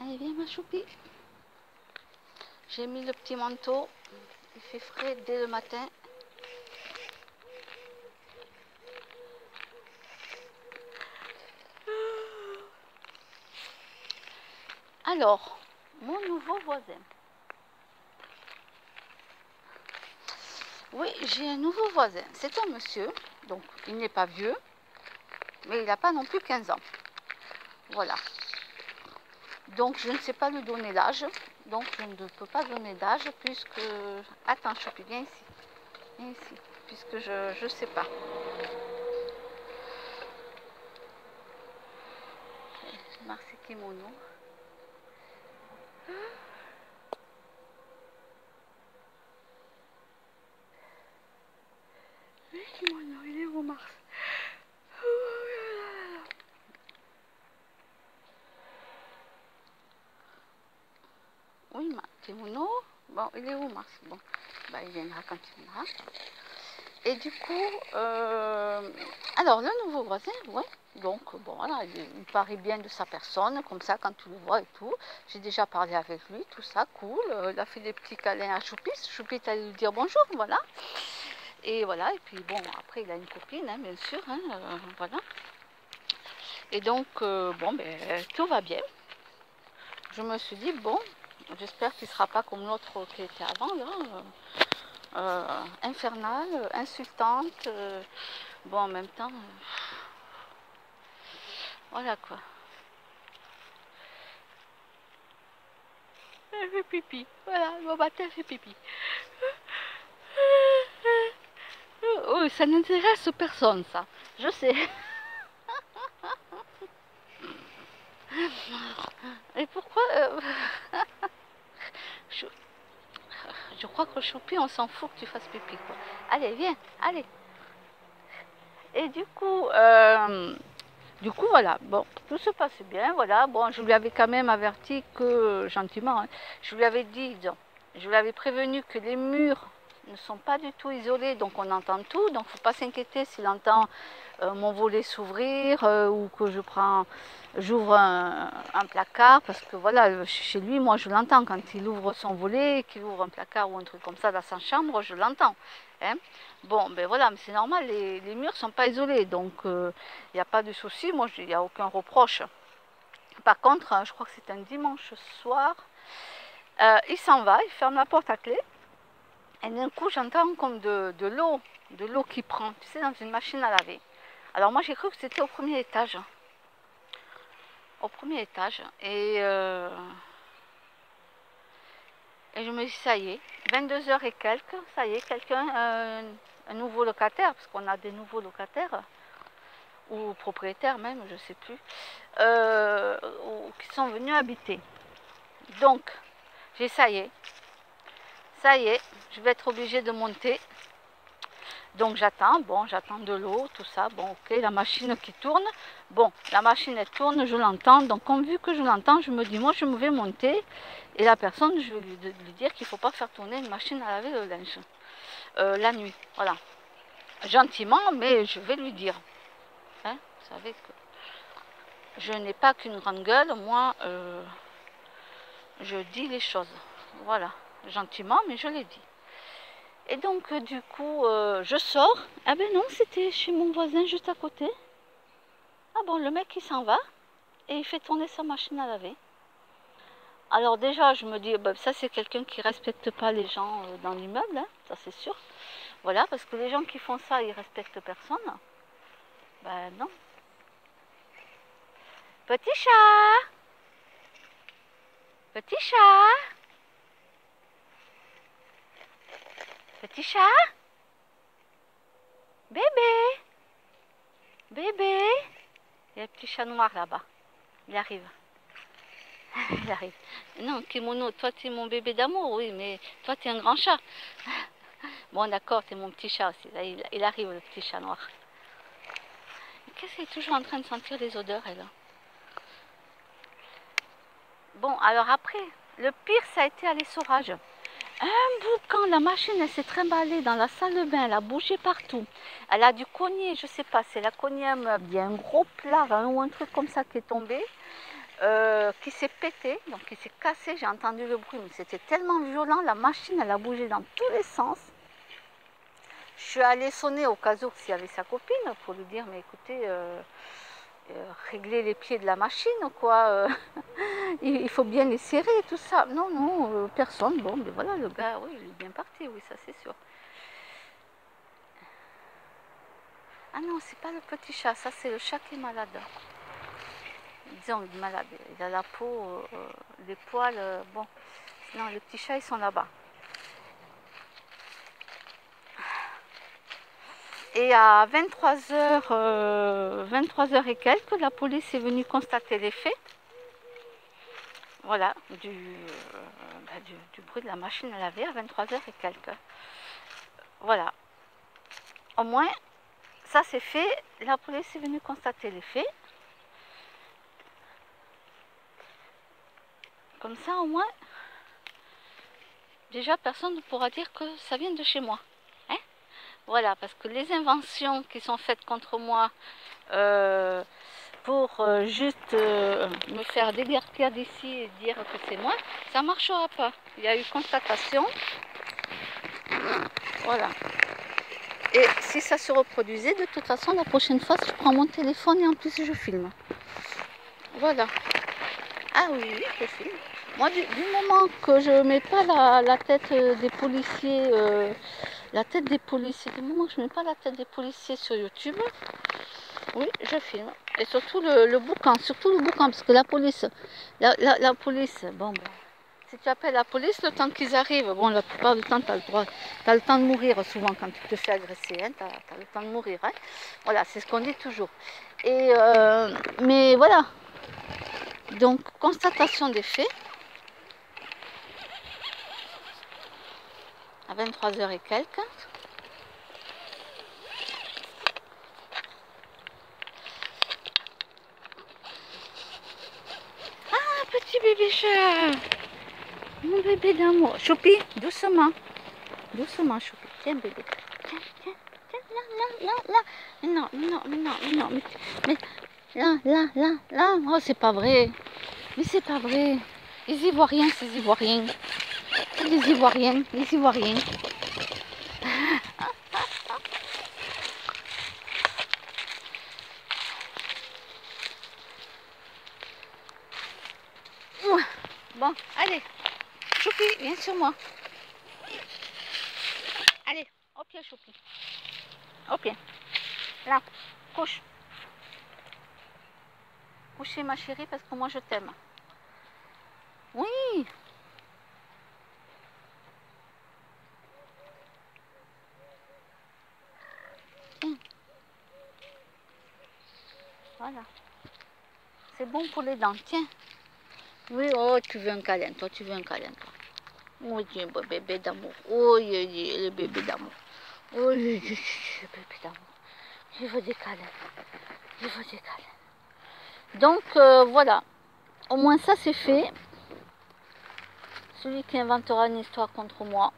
Allez, viens ma choupie. J'ai mis le petit manteau. Il fait frais dès le matin. Alors, mon nouveau voisin. Oui, j'ai un nouveau voisin. C'est un monsieur, donc il n'est pas vieux, mais il n'a pas non plus 15 ans. Voilà. Donc je ne sais pas lui donner l'âge. Donc je ne peux pas donner d'âge puisque... Attends, Choupi, viens ici. Viens ici. Puisque je ne sais pas. Merci Kimono. Kimono, il est où Mars? Oui, Kimono. Bon, il est où Mars? Bon, bah, il viendra quand il viendra. Et du coup, alors le nouveau voisin, ouais. Donc, bon, voilà, il paraît bien de sa personne, comme ça, quand tu le vois et tout. J'ai déjà parlé avec lui, tout ça, cool. Il a fait des petits câlins à Choupi. Choupi est allé lui dire bonjour, voilà. Et voilà, et puis bon, après, il a une copine, hein, bien sûr, hein, voilà. Et donc, bon, ben, tout va bien. Je me suis dit, bon, j'espère qu'il ne sera pas comme l'autre qui était avant, là. Infernale, insultante. Bon, en même temps... voilà quoi. Elle fait pipi. Voilà, le matin elle fait pipi. Oh, ça n'intéresse personne, ça. Je sais. Et pourquoi je crois que Choupi, on s'en fout que tu fasses pipi, quoi. Allez, viens, allez. Et du coup, voilà, bon, tout se passe bien, voilà. Bon, je lui avais quand même averti que, gentiment, hein, je lui avais dit, je lui avais prévenu que les murs ne sont pas du tout isolés, donc on entend tout, donc il ne faut pas s'inquiéter s'il entend mon volet s'ouvrir ou que j'ouvre un placard, parce que voilà, chez lui, moi je l'entends quand il ouvre son volet, qu'il ouvre un placard ou un truc comme ça dans sa chambre, je l'entends. Hein. Bon, ben voilà, mais c'est normal, les murs ne sont pas isolés, donc il n'y a pas de souci, moi il n'y a aucun reproche. Par contre, je crois que c'est un dimanche soir, il s'en va, il ferme la porte à clé, et d'un coup j'entends comme de l'eau qui prend, tu sais, dans une machine à laver. Alors moi j'ai cru que c'était au premier étage. Au premier étage. Et je me dis, ça y est, 22h et quelques, ça y est, quelqu'un, un nouveau locataire, parce qu'on a des nouveaux locataires, ou propriétaires même, je ne sais plus, qui sont venus habiter. Donc, j'ai ça y est, je vais être obligée de monter. Donc j'attends, bon, j'attends de l'eau, tout ça, bon, ok, la machine qui tourne, bon, la machine elle tourne, je l'entends, donc comme vu que je l'entends, je me dis, moi je me vais monter, et la personne, je vais lui dire qu'il ne faut pas faire tourner une machine à laver le linge, la nuit, voilà, gentiment, mais je vais lui dire, hein, vous savez que je n'ai pas qu'une grande gueule, moi, je dis les choses, voilà, gentiment, mais je les dis. Et donc, du coup, je sors. Ah ben non, c'était chez mon voisin juste à côté. Ah bon, le mec, il s'en va et il fait tourner sa machine à laver. Alors déjà, je me dis, bah, ça c'est quelqu'un qui ne respecte pas les gens dans l'immeuble, hein, ça c'est sûr. Voilà, parce que les gens qui font ça, ils respectent personne. Ben non. Petit chat! Petit chat! Petit chat! Bébé! Bébé! Il y a un petit chat noir là-bas. Il arrive. Il arrive. Non, Kimono, toi tu es mon bébé d'amour, oui, mais toi tu es un grand chat. Bon, d'accord, tu es mon petit chat aussi. Là, il arrive, le petit chat noir. Qu'est-ce qu'elle est toujours en train de sentir les odeurs, elle? Bon, alors après, le pire, ça a été à l'essorage. Un bout, quand la machine, elle s'est trimballée dans la salle de bain, elle a bougé partout. Elle a dû cogner, je sais pas, c'est la cogner un meuble. Il y a un gros plat ou un truc comme ça qui est tombé. qui s'est pété, donc qui s'est cassé. J'ai entendu le bruit, mais c'était tellement violent. La machine, elle a bougé dans tous les sens. Je suis allée sonner au cas où s'il y avait sa copine pour lui dire, mais écoutez, régler les pieds de la machine, quoi. Il faut bien les serrer, tout ça. Non, non, personne. Bon, mais voilà, le gars, oui, il est bien parti, oui, ça c'est sûr. Ah non, c'est pas le petit chat, ça c'est le chat qui est malade. Disons, il est malade. Il a la peau, les poils, bon. Non, les petits chats, ils sont là-bas. Et à 23h et quelques, la police est venue constater les faits. Voilà, du bruit de la machine à laver à 23h et quelques. Voilà. Au moins, ça c'est fait. La police est venue constater les faits. Comme ça, au moins, déjà, personne ne pourra dire que ça vient de chez moi. Hein? Voilà, parce que les inventions qui sont faites contre moi pour juste me faire déguerpir d'ici et dire que c'est moi, ça ne marchera pas. Il y a eu constatation. Voilà. Et si ça se reproduisait, de toute façon, la prochaine fois, je prends mon téléphone et en plus je filme. Voilà. Ah oui, oui, je filme. Moi, du moment que je ne mets pas la tête des policiers, du moment que je ne mets pas la tête des policiers sur YouTube, oui, je filme. Et surtout le boucan, parce que la police, la police, bon, si tu appelles la police, le temps qu'ils arrivent, bon, la plupart du temps, tu as le droit, tu as le temps de mourir souvent quand tu te fais agresser, hein, tu as le temps de mourir. Hein. Voilà, c'est ce qu'on dit toujours. Et, mais voilà, donc, constatation des faits, à 23h et quelques. Ah, petit bébé chat, mon bébé d'amour. Choupi, doucement. Doucement, Choupi. Tiens, bébé. Tiens, tiens, tiens, là. Non, mais là. Oh, c'est pas vrai. Mais c'est pas vrai. Les Ivoiriens, c'est les Ivoiriens. C'est les Ivoiriens, les Ivoiriens. Bon, allez. Choupi, viens sur moi. Allez, au pied, Choupi. Au pied. Là, couche. Couchez, ma chérie, parce que moi, je t'aime. Oui. Voilà. C'est bon pour les dents, tiens. Oui, oh, tu veux un câlin, toi, tu veux un câlin, toi. Oh, tiens, bébé d'amour. Oh, le bébé d'amour. Oh, le bébé d'amour. Je veux des câlins. Je veux des câlins. Donc, voilà. Au moins, ça, c'est fait. Celui qui inventera une histoire contre moi,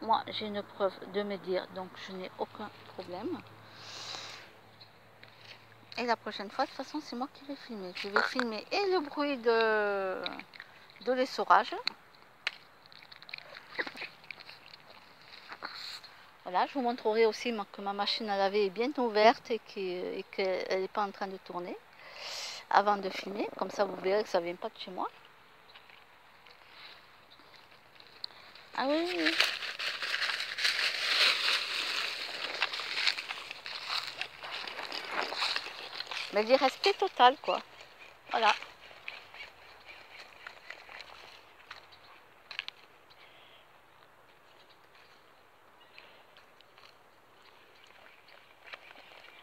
moi, j'ai une preuve de me dire, donc je n'ai aucun problème. Et la prochaine fois, de toute façon, c'est moi qui vais filmer. Je vais filmer et le bruit de l'essorage. Voilà, je vous montrerai aussi que ma machine à laver est bien ouverte et qu'elle n'est pas en train de tourner avant de filmer. Comme ça, vous verrez que ça ne vient pas de chez moi. Ah oui, oui. Mais du respect total, quoi. Voilà.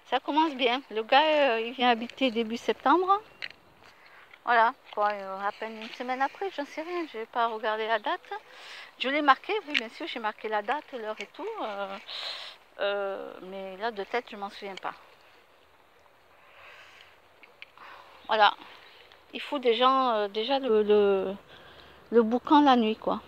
Ça commence bien. Le gars, il vient habiter début septembre. Voilà, quoi, à peine une semaine après, j'en sais rien, je n'ai pas regardé la date. Je l'ai marqué, oui, bien sûr, j'ai marqué la date, l'heure et tout. Mais là, de tête, je m'en souviens pas. Voilà. Il faut déjà le boucan la nuit, quoi.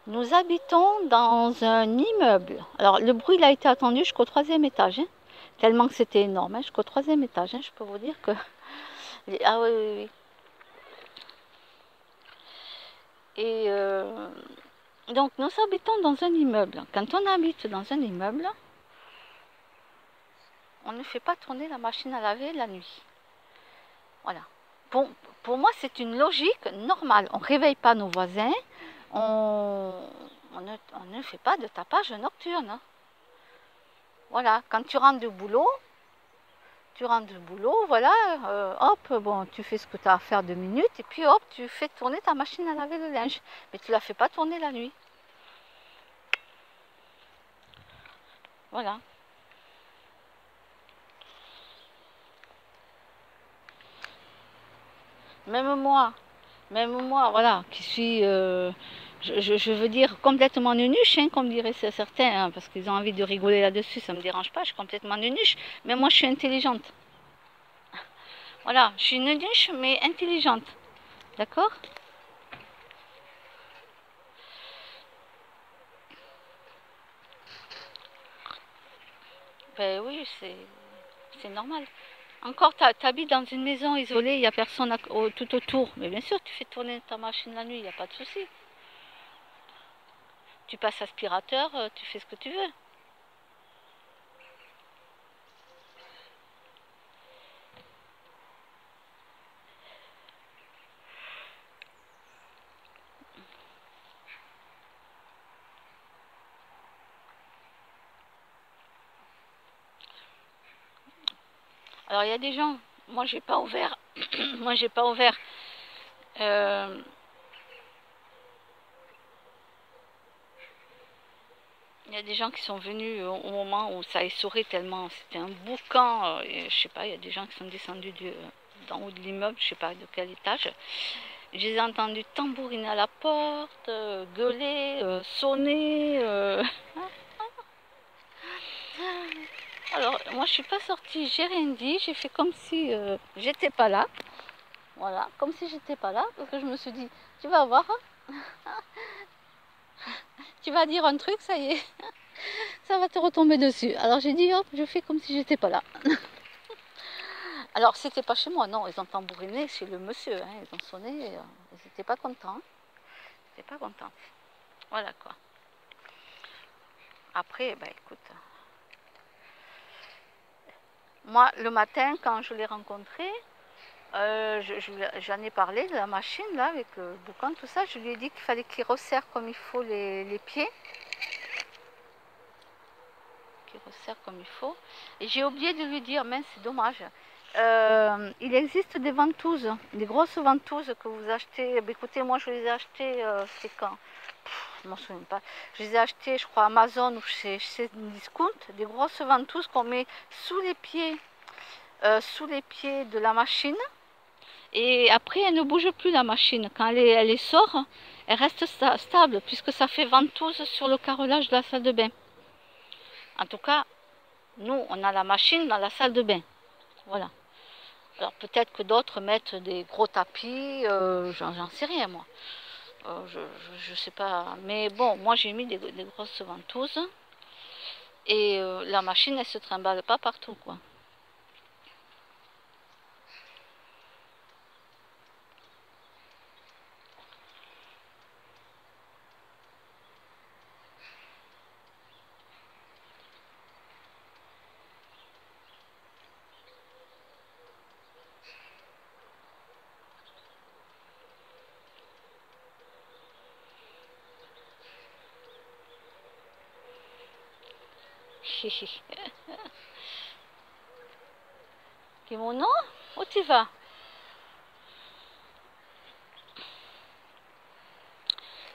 Nous habitons dans un immeuble. Alors, le bruit il a été attendu jusqu'au 3e étage. Hein, tellement que c'était énorme. Hein, jusqu'au 3e étage. Hein, je peux vous dire que... Ah oui, oui, oui. Et donc, nous habitons dans un immeuble. Quand on habite dans un immeuble, on ne fait pas tourner la machine à laver la nuit. Voilà. Pour moi, c'est une logique normale. On ne réveille pas nos voisins. On ne fait pas de tapage nocturne. Hein. Voilà. Quand tu rentres du boulot, voilà, hop, bon, tu fais ce que tu as à faire 2 minutes, et puis hop, tu fais tourner ta machine à laver le linge. Mais tu ne la fais pas tourner la nuit. Voilà. Même moi, voilà, qui suis, je veux dire, complètement nunuche, hein, comme diraient certains, hein, parce qu'ils ont envie de rigoler là-dessus, ça ne me dérange pas, je suis complètement nunuche, mais moi je suis intelligente. Voilà, je suis nunuche, mais intelligente. D'accord? Ben oui, c'est normal. Encore, tu habites dans une maison isolée, il n'y a personne tout autour. Mais bien sûr, tu fais tourner ta machine la nuit, il n'y a pas de souci. Tu passes aspirateur, tu fais ce que tu veux. Alors, il y a des gens, moi, j'ai pas ouvert. Moi, j'ai pas ouvert. Euh, Il y a des gens qui sont venus au moment où ça a essoré tellement c'était un boucan. Je sais pas, il y a des gens qui sont descendus d'en haut de l'immeuble, je sais pas de quel étage. Je les ai entendus tambouriner à la porte, gueuler, sonner. Alors, moi je suis pas sortie, j'ai rien dit, j'ai fait comme si j'étais pas là. Voilà, comme si j'étais pas là, parce que je me suis dit, tu vas voir, hein, tu vas dire un truc, ça y est. Ça va te retomber dessus. Alors j'ai dit, hop, je fais comme si j'étais pas là. Alors c'était pas chez moi, non, ils ont tambouriné chez le monsieur, hein, ils ont sonné, ils n'étaient pas contents. Ils n'étaient pas contents. Voilà quoi. Après, bah écoute, moi le matin quand je l'ai rencontré, j'en ai parlé de la machine là avec le boucan, tout ça. Je lui ai dit qu'il fallait qu'il resserre comme il faut les pieds. Qu'il resserre comme il faut. Et j'ai oublié de lui dire, mince, c'est dommage. Il existe des ventouses, des grosses ventouses que vous achetez. Écoutez, moi je les ai achetées, c'est quand je m'en souviens pas. Je les ai achetées, je crois, à Amazon ou chez Discount. Des grosses ventouses qu'on met sous les pieds de la machine. Et après, elle ne bouge plus la machine. Quand elle sort, elle reste stable puisque ça fait ventouse sur le carrelage de la salle de bain. En tout cas, nous, on a la machine dans la salle de bain. Voilà. Alors peut-être que d'autres mettent des gros tapis, j'en sais rien moi. Je sais pas. Mais bon, moi j'ai mis des grosses ventouses. Et la machine, elle se trimballe pas partout, quoi. Kimono, où tu vas?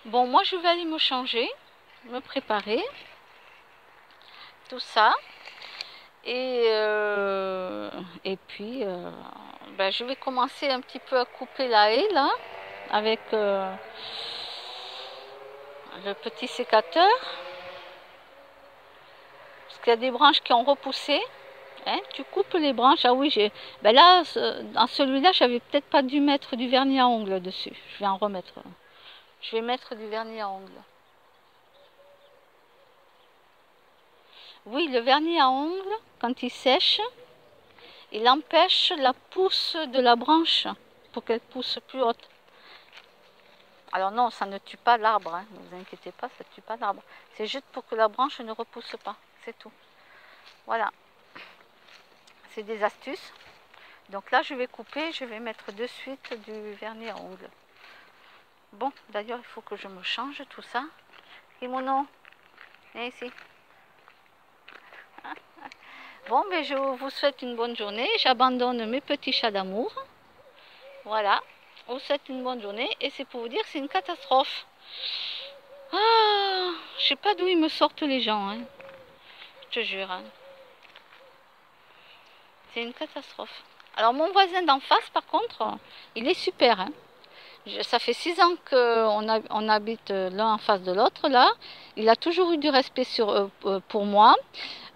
Bon, moi je vais aller me changer, me préparer, tout ça. Et puis, ben, je vais commencer un petit peu à couper la haie là, avec le petit sécateur. Parce qu'il y a des branches qui ont repoussé. Hein, tu coupes les branches. Ah oui, ben là, dans celui-là, j'avais peut-être pas dû mettre du vernis à ongles dessus. Je vais en remettre. Je vais mettre du vernis à ongles. Oui, le vernis à ongles, quand il sèche, il empêche la pousse de la branche pour qu'elle pousse plus haute. Alors non, ça ne tue pas l'arbre, hein. Ne vous inquiétez pas, ça ne tue pas l'arbre. C'est juste pour que la branche ne repousse pas, c'est tout. Voilà, c'est des astuces. Donc là, je vais couper, je vais mettre de suite du vernis à ongles. Bon, d'ailleurs, il faut que je me change tout ça. Kimono, viens ici. Bon, mais je vous souhaite une bonne journée. J'abandonne mes petits chats d'amour. Voilà, je vous souhaite une bonne journée. Et c'est pour vous dire que c'est une catastrophe. Ah, je sais pas d'où ils me sortent les gens, hein. Je te jure. Hein. C'est une catastrophe. Alors mon voisin d'en face, par contre, il est super. Hein. Ça fait 6 ans qu'on habite l'un en face de l'autre, là. Il a toujours eu du respect pour moi.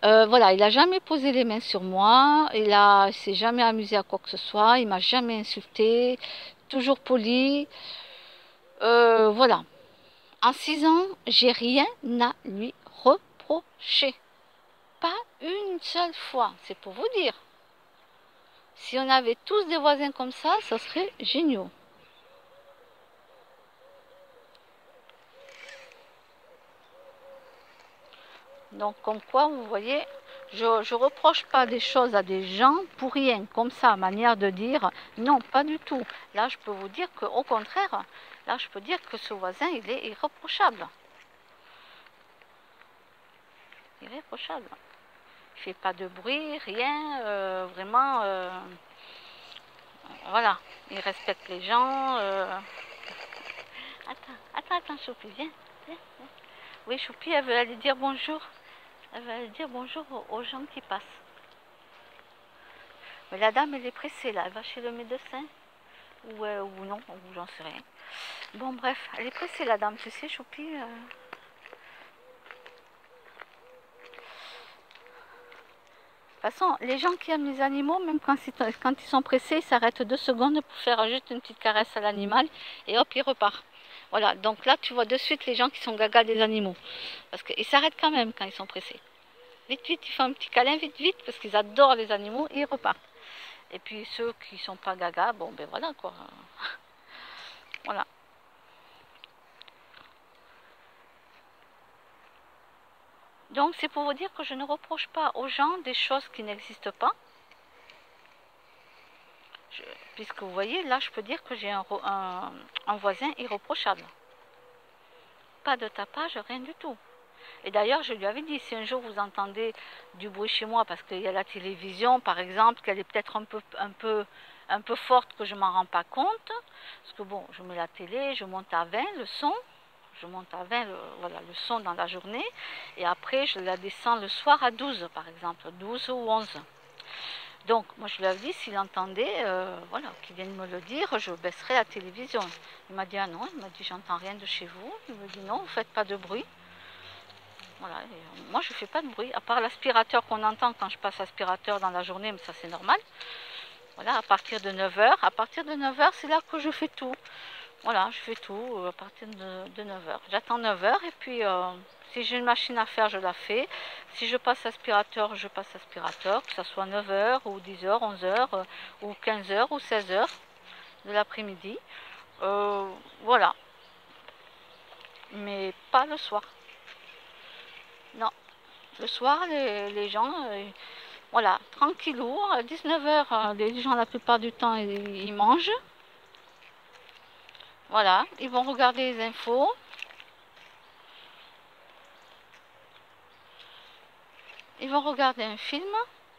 Voilà, il n'a jamais posé les mains sur moi. Il s'est jamais amusé à quoi que ce soit. Il m'a jamais insulté. Toujours poli. Voilà. En 6 ans, j'ai rien à lui reprocher. Pas une seule fois. C'est pour vous dire. Si on avait tous des voisins comme ça serait génial. Donc comme quoi, vous voyez, je ne reproche pas des choses à des gens pour rien, comme ça, manière de dire, non, pas du tout. Là, je peux vous dire qu'au contraire, là, je peux dire que ce voisin, il est irréprochable. Irréprochable. Il ne fait pas de bruit, rien, vraiment, voilà, il respecte les gens. Attends, Choupi, viens, viens. Oui, Choupi, elle veut aller dire bonjour. Elle va aller dire bonjour aux gens qui passent. Mais la dame, elle est pressée, là. Elle va chez le médecin. Ou non, ou j'en sais rien. Bon, bref, elle est pressée, la dame. Tu sais, Choupi. De toute façon, les gens qui aiment les animaux, même quand ils sont pressés, ils s'arrêtent 2 secondes pour faire juste une petite caresse à l'animal. Et hop, il repart. Voilà, donc là, tu vois de suite les gens qui sont gaga des animaux. Parce qu'ils s'arrêtent quand même quand ils sont pressés. Vite, vite, ils font un petit câlin, vite, vite, parce qu'ils adorent les animaux et ils repartent. Et puis ceux qui sont pas gaga, bon ben voilà quoi. Voilà. Donc c'est pour vous dire que je ne reproche pas aux gens des choses qui n'existent pas. Puisque vous voyez, là je peux dire que j'ai un voisin irréprochable. Pas de tapage, rien du tout. Et d'ailleurs, je lui avais dit, si un jour vous entendez du bruit chez moi, parce qu'il y a la télévision, par exemple, qu'elle est peut-être un peu forte, que je ne m'en rends pas compte, parce que bon, je mets la télé, je monte à 20 le son, je monte à 20 voilà, le son dans la journée, et après je la descends le soir à 12, par exemple, 12 ou 11. Donc, moi je lui avais dit, s'il entendait, voilà, qu'il vienne me le dire, je baisserai la télévision. Il m'a dit, ah non, il m'a dit, j'entends rien de chez vous. Il me dit, non, vous ne faites pas de bruit. Voilà, moi je fais pas de bruit, à part l'aspirateur qu'on entend quand je passe aspirateur dans la journée, mais ça c'est normal. Voilà, à partir de 9 h, c'est là que je fais tout. Voilà, je fais tout à partir de 9 h. J'attends 9 h et puis si j'ai une machine à faire, je la fais. Si je passe aspirateur, je passe aspirateur, que ce soit 9 h ou 10 h, 11 h ou 15 h ou 16 h de l'après-midi. Voilà, mais pas le soir. Non, le soir, les gens, voilà, tranquillou, à 19 h, les gens, la plupart du temps, ils mangent. Voilà, ils vont regarder les infos. Ils vont regarder un film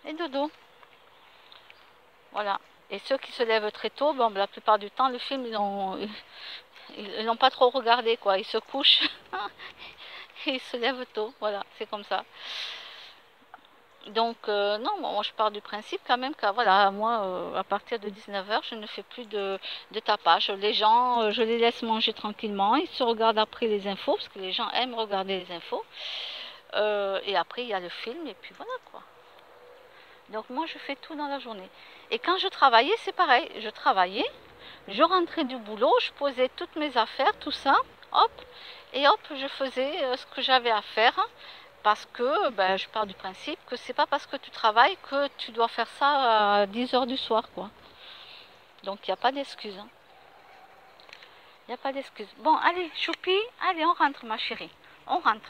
et dodo. Voilà. Et ceux qui se lèvent très tôt, bon, la plupart du temps, le film, ils n'ont pas trop regardé, quoi. Ils se couchent et ils se lèvent tôt. Voilà, c'est comme ça. Donc, non, moi je pars du principe quand même que, voilà, moi, à partir de 19 h, je ne fais plus de tapage. Les gens, je les laisse manger tranquillement. Ils se regardent après les infos, parce que les gens aiment regarder les infos. Et après, il y a le film, et puis voilà, quoi. Donc, moi, je fais tout dans la journée. Et quand je travaillais, c'est pareil. Je travaillais, je rentrais du boulot, je posais toutes mes affaires, tout ça, hop, et hop, je faisais ce que j'avais à faire. Parce que ben, je pars du principe que c'est pas parce que tu travailles que tu dois faire ça à 10 h du soir, quoi. Donc il n'y a pas d'excuse. Hein. Il n'y a pas d'excuse. Bon, allez, choupi, allez, on rentre, ma chérie. On rentre.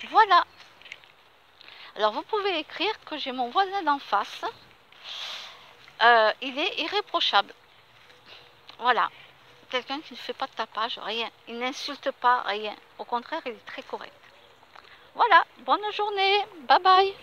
Voilà. Alors, vous pouvez écrire que j'ai mon voisin d'en face. Il est irréprochable. Voilà. Quelqu'un qui ne fait pas de tapage, rien. Il n'insulte pas, rien. Au contraire, il est très correct. Voilà. Bonne journée. Bye bye.